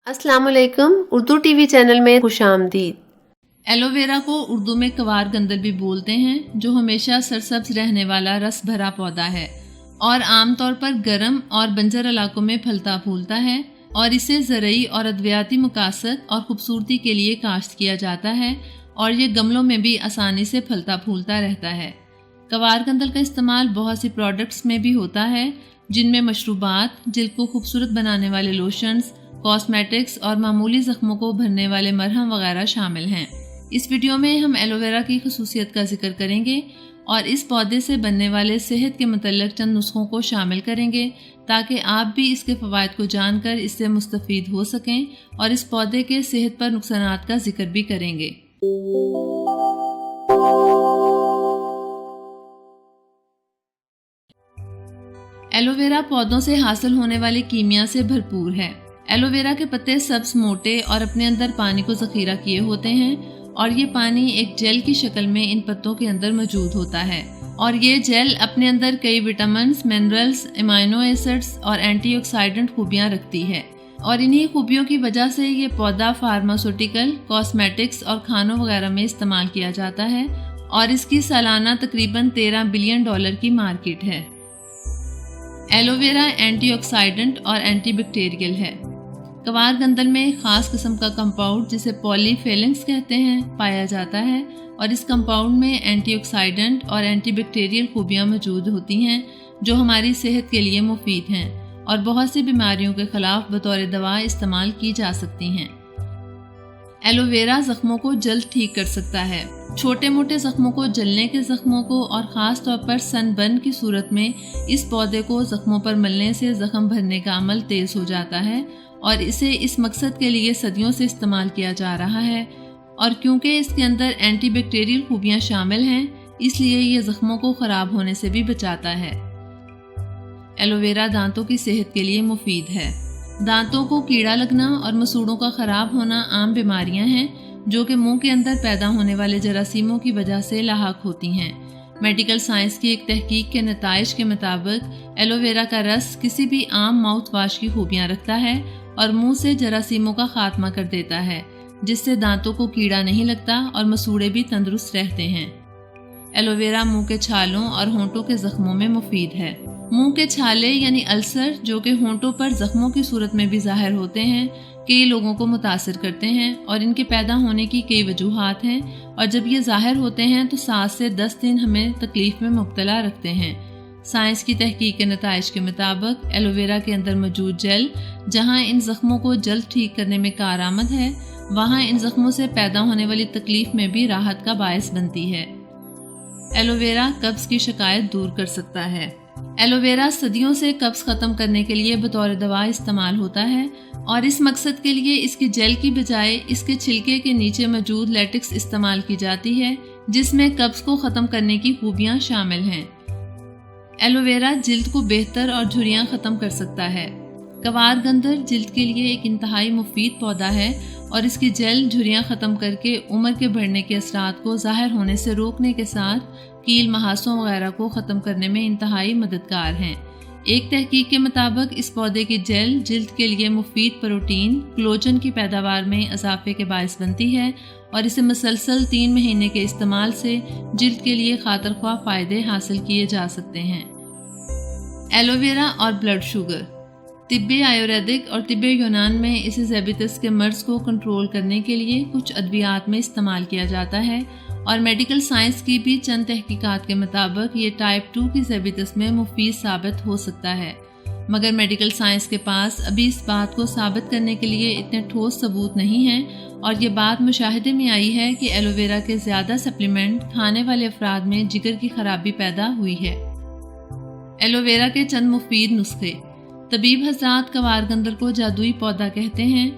अस्सलाम वालेकुम। Urdu TV channel में खुश आमदीद। एलोवेरा को उर्दू में कवार गंदल भी बोलते हैं, जो हमेशा सरसब्ज रहने वाला रस भरा पौधा है और आमतौर पर गर्म और बंजर इलाकों में फलता फूलता है और इसे ज़रूरी और अद्वियाती मकासद और खूबसूरती के लिए काश्त किया जाता है और ये गमलों में भी आसानी से फलता फूलता रहता है। कवार गंदल का इस्तेमाल बहुत सी प्रोडक्ट्स में भी होता है, जिनमें मशरूबात, जिल्द को खूबसूरत बनाने वाले लोशंस, कॉस्मेटिक्स और मामूली ज़ख्मों को भरने वाले मरहम वगैरह शामिल हैं। इस वीडियो में हम एलोवेरा की खसूसियत का जिक्र करेंगे और इस पौधे से बनने वाले सेहत के मतलब चंद नुस्खों को शामिल करेंगे ताकि आप भी इसके फ़वाइद को जानकर इससे मुस्तफ़ीद हो सकें, और इस पौधे के सेहत पर नुकसानात का जिक्र भी करेंगे। एलोवेरा पौधों से हासिल होने वाली कीमिया से भरपूर है। एलोवेरा के पत्ते सब्ज, मोटे और अपने अंदर पानी को ज़ख़ीरा किए होते हैं और ये पानी एक जेल की शक्ल में इन पत्तों के अंदर मौजूद होता है और ये जेल अपने अंदर कई विटामिन्स, मिनरल्स, एमिनो एसिड्स और एंटीऑक्सीडेंट खूबियाँ रखती है और इन्हीं खूबियों की वजह से ये पौधा फार्मास्यूटिकल, कॉस्मेटिक्स और खानों वगैरह में इस्तेमाल किया जाता है और इसकी सालाना तकरीबन $13 बिलियन की मार्केट है। एलोवेरा एंटीऑक्सीडेंट और एंटीबैक्टीरियल है। कवार गंदल में ख़ास किस्म का कंपाउंड जिसे पॉलीफेलेंक्स कहते हैं पाया जाता है और इस कंपाउंड में एंटीऑक्सीडेंट और एंटीबैक्टीरियल खूबियाँ मौजूद होती हैं जो हमारी सेहत के लिए मुफीद हैं और बहुत सी बीमारियों के ख़िलाफ़ बतौर दवा इस्तेमाल की जा सकती हैं। एलोवेरा ज़ख्मों को जल्द ठीक कर सकता है। छोटे मोटे ज़ख्मों को, जलने के ज़ख्मों को और ख़ास तौर पर सनबर्न की सूरत में इस पौधे को ज़ख्मों पर मलने से ज़ख्म भरने का अमल तेज़ हो जाता है और इसे इस मकसद के लिए सदियों से इस्तेमाल किया जा रहा है और क्योंकि इसके अंदर एंटीबैक्टीरियल खूबियाँ शामिल हैं, इसलिए ये ज़ख्मों को ख़राब होने से भी बचाता है। एलोवेरा दांतों की सेहत के लिए मुफीद है। दांतों को कीड़ा लगना और मसूड़ों का ख़राब होना आम बीमारियां हैं जो कि मुंह के अंदर पैदा होने वाले जरासीमों की वजह से लाहक होती हैं। मेडिकल साइंस की एक तहकीक के नताइज के मुताबिक एलोवेरा का रस किसी भी आम माउथ वाश की खूबियाँ रखता है और मुंह से जरासीमों का खात्मा कर देता है, जिससे दांतों को कीड़ा नहीं लगता और मसूड़े भी तंदुरुस्त रहते हैं। एलोवेरा मुंह के छालों और होंठों के ज़ख्मों में मुफीद है। मुंह के छाले यानी अल्सर, जो कि होंठों पर ज़ख्मों की सूरत में भी ज़ाहिर होते हैं, कई लोगों को मुतासिर करते हैं और इनके पैदा होने की कई वजूहात हैं और जब ये ज़ाहिर होते हैं तो 7 से 10 दिन हमें तकलीफ़ में मुब्तला रखते हैं। साइंस की तहकीक के नताइज के मुताबिक एलोवेरा के अंदर मौजूद जेल जहाँ इन ज़ख्मों को जल्द ठीक करने में कारआमद है, वहाँ इन ज़ख्मों से पैदा होने वाली तकलीफ़ में भी राहत का बायस बनती है। एलोवेरा कब्ज़ की शिकायत दूर कर सकता है। एलोवेरा सदियों से कब्ज़ ख़त्म करने के लिए बतौर दवा इस्तेमाल होता है और इस मकसद के लिए इसकी जेल की बजाय इसके छिलके के नीचे मौजूद लेटेक्स इस्तेमाल की जाती है, जिसमें कब्ज़ को ख़त्म करने की खूबियाँ शामिल हैं। एलोवेरा जिल्द को बेहतर और झुर्रियाँ ख़त्म कर सकता है। कवार गंदल जिल्द के लिए एक इंतहाई मुफीद पौधा है और इसकी जेल झुर्रियाँ ख़त्म करके उम्र के बढ़ने के असरात को ज़ाहिर होने से रोकने के साथ कील, महासों वगैरह को ख़त्म करने में इंतहाई मददगार हैं। एक तहकीक के मुताबिक इस पौधे की जेल जिल्द के लिए मुफीद प्रोटीन कोलेजन की पैदावार में इजाफे के बायस बनती है और इसे मुसलसल 3 महीने के इस्तेमाल से जिल्द के लिए खातिर ख्वाह फ़ायदे हासिल किए जा सकते हैं। एलोवेरा और ब्लड शुगर। तिब्बे आयुर्वेदिक और तिब्बे यूनान में इसे ज़ैबितस के मर्ज़ को कंट्रोल करने के लिए कुछ अद्वियात में इस्तेमाल किया जाता है और मेडिकल साइंस की भी चंद तहकीकात के मुताबिक ये टाइप 2 की ज़ैबितस में मुफीद साबित हो सकता है, मगर मेडिकल साइंस के पास अभी इस बात को साबित करने के लिए इतने ठोस सबूत नहीं हैं और ये बात मुशाहिदे में आई है कि एलोवेरा के ज़्यादा सप्लीमेंट खाने वाले अफराद में जिगर की खराबी पैदा हुई है। एलोवेरा के चंद मुफीद नुस्खे। तबीब हज़रात कवार गंदल को जादुई पौधा कहते हैं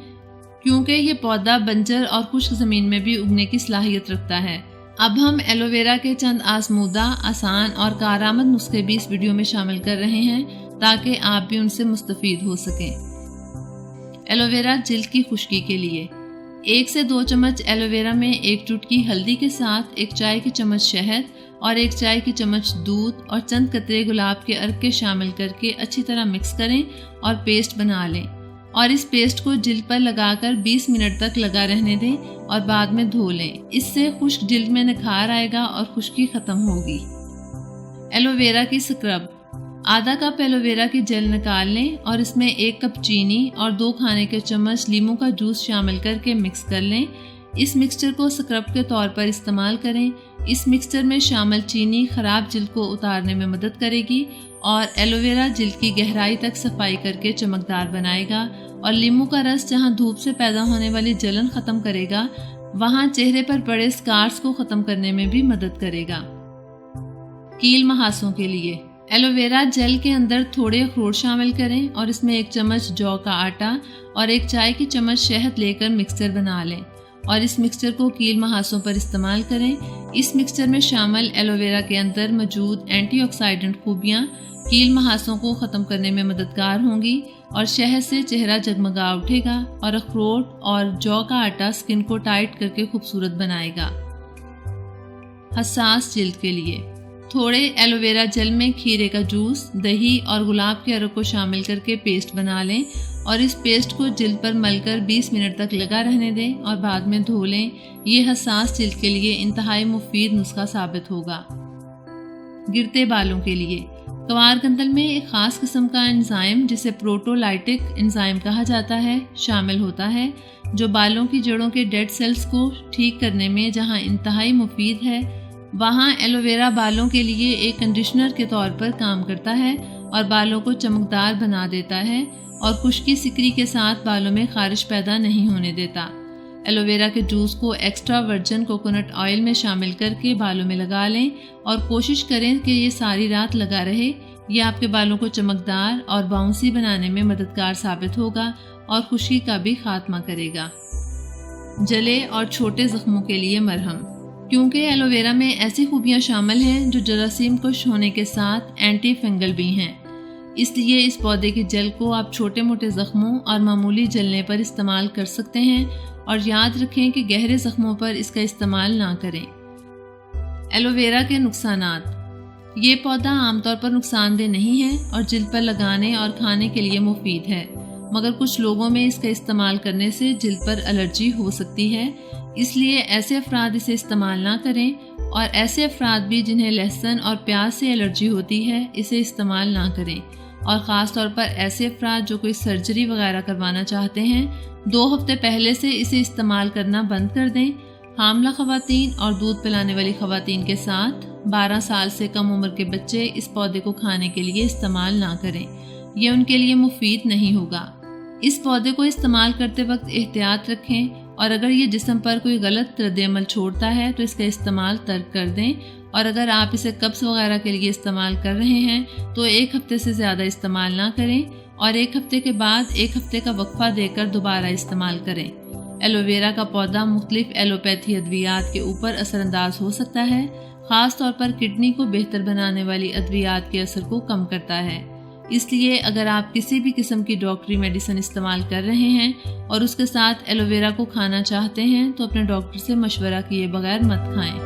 क्योंकि ये पौधा बंजर और खुश्क ज़मीन में भी उगने की सलाहियत रखता है। अब हम एलोवेरा के चंद आजमूदा, आसान और कारआमद नुस्खे भी इस वीडियो में शामिल कर रहे हैं ताकि आप भी उनसे मुस्तफ़ीद हो सकें। एलोवेरा जिल्द की खुश्की के लिए 1 से 2 चम्मच एलोवेरा में 1 चुटकी हल्दी के साथ 1 चाय की चम्मच शहद और 1 चाय की चम्मच दूध और चंद कतरे गुलाब के अर्क के शामिल करके अच्छी तरह मिक्स करें और पेस्ट बना लें। اور اس پیسٹ کو جلد پر لگا کر 20 منٹ تک لگا رہنے دیں اور بعد میں دھو لیں۔ اس سے خشک جلد میں نکھار آئے گا اور خشکی ختم ہوگی۔ ایلو ویرا کی سکرب۔ آدھا کپ ایلو ویرا کی جیل نکال لیں اور اس میں 1 کپ چینی اور 2 کھانے کے چمچ لیموں کا جوس شامل کر کے مکس کر لیں۔ اس مکسچر کو سکرب کے طور پر استعمال کریں۔ اس مکسچر میں شامل چینی خراب جلد کو اتارنے میں مدد کرے گی اور ایلو ویرا جلد کی گہرائی تک صفائی کر کے چمکدار بنائے گا، اور لیموں کا رس جہاں دھوپ سے پیدا ہونے والی جلن ختم کرے گا وہاں چہرے پر پڑے اسکارز کو ختم کرنے میں بھی مدد کرے گا۔ کیل محاسوں کے لیے ایلو ویرا جیل کے اندر تھوڑے اخروٹ شامل کریں اور اس میں 1 چمچ جو کا آٹا اور 1 چائے کی چمچ شہد لے کر مکسچر بنا لیں اور اس مکسچر کو کیل محاسوں پر استعمال کریں۔ اس مکسچر میں شامل ایلو ویرا کے اندر موجود اینٹی آکسیڈنٹ خوبیاں کیل محاسوں کو ختم کرنے میں مددگار ہوں گی اور شہد سے چہرہ جگمگا اٹھے گا، اور اخروٹ اور جو کا آٹا سکن کو ٹائٹ کر کے خوبصورت بنائے گا۔ حساس جلد کے لیے تھوڑے ایلو ویرا جیل میں کھیرے کا جوس، دہی اور گلاب کے ارک کو شامل کر کے پیسٹ بنا لیں اور اس پیسٹ کو جلد پر مل کر 20 منٹ تک لگا رہنے دیں اور بعد میں دھو لیں۔ یہ حساس جلد کے لیے انتہائی مفید نسخہ ثابت ہوگا۔ گرتے بالوں کے لیے کوار گندل میں ایک خاص قسم کا انزائم جسے پروٹولائٹک انزائم کہا جاتا ہے شامل ہوتا ہے، جو بالوں کی جڑوں کے ڈیڈ سیلز کو ٹھیک کرنے میں جہاں انتہائی مفید ہے وہاں ایلو ویرا بالوں کے لیے ایک کنڈیشنر کے طور پر کام کرتا ہے اور بالوں کو چمکدار بنا دیتا ہے اور خشکی سکری کے ساتھ بالوں میں خارش پیدا نہیں ہونے دیتا۔ ایلو ویرا کے جوس کو ایکسٹرا ورجن کوکونٹ آئل میں شامل کر کے بالوں میں لگا لیں اور کوشش کریں کہ یہ ساری رات لگا رہے۔ یہ آپ کے بالوں کو چمکدار اور باؤنسی بنانے میں مددگار ثابت ہوگا اور خشکی کا بھی خاتمہ کرے گا۔ جلے اور چھوٹے زخموں کے لیے مرہم۔ کیونکہ ایلو ویرا میں ایسی خوبیاں شامل ہیں جو جراثیم کش ہونے کے ساتھ اینٹی فنگل بھی ہیں، اس لیے اس پودے کی جل کو آپ چھوٹے موٹے زخموں اور معمولی جلنے پر استعمال کر سکتے ہیں، اور یاد رکھیں کہ گہرے زخموں پر اس کا استعمال نہ کریں۔ ایلو ویرا کے نقصانات۔ یہ پودا عام طور پر نقصان دہ نہیں ہے اور جلد پر لگانے اور کھانے کے لیے مفید ہے، مگر کچھ لوگوں میں اس کا استعمال کرنے سے جلد پر الرجی ہو سکتی ہے، اس لیے ایسے افراد اسے استعمال نہ کریں، اور ایسے افراد بھی جنہیں لہسن اور پیاز سے الرجی ہوتی ہے اسے استعمال نہ کریں، اور خاص طور پر ایسے افراد جو کوئی سرجری وغیرہ کروانا چاہتے ہیں 2 ہفتے پہلے سے اسے استعمال کرنا بند کر دیں۔ حاملہ خواتین اور دودھ پلانے والی خواتین کے ساتھ 12 سال سے کم عمر کے بچے اس پودے کو کھانے کے لیے استعمال نہ کریں، یہ ان کے لیے مفید نہیں ہوگا۔ اس پودے کو استعمال کرتے وقت احتیاط رکھیں، اور اگر یہ جسم پر کوئی غلط رد عمل چھوڑتا ہے تو اس کا استعمال ترک کر دیں، اور اگر آپ اسے قبض وغیرہ کے لیے استعمال کر رہے ہیں تو 1 ہفتے سے زیادہ استعمال نہ کریں، اور 1 ہفتے کے بعد 1 ہفتے کا وقفہ دے کر دوبارہ استعمال کریں۔ ایلو ویرا کا پودا مختلف ایلوپیتھی ادویات کے اوپر اثر انداز ہو سکتا ہے، خاص طور پر کڈنی کو بہتر بنانے والی ادویات کے اثر کو کم کرتا ہے۔ اس لیے اگر آپ کسی بھی قسم کی ڈاکٹری میڈیسن استعمال کر رہے ہیں اور اس کے ساتھ ایلو ویرا کو کھانا چاہتے ہیں تو اپنے ڈاکٹر سے مشورہ کیے بغیر مت کھائیں۔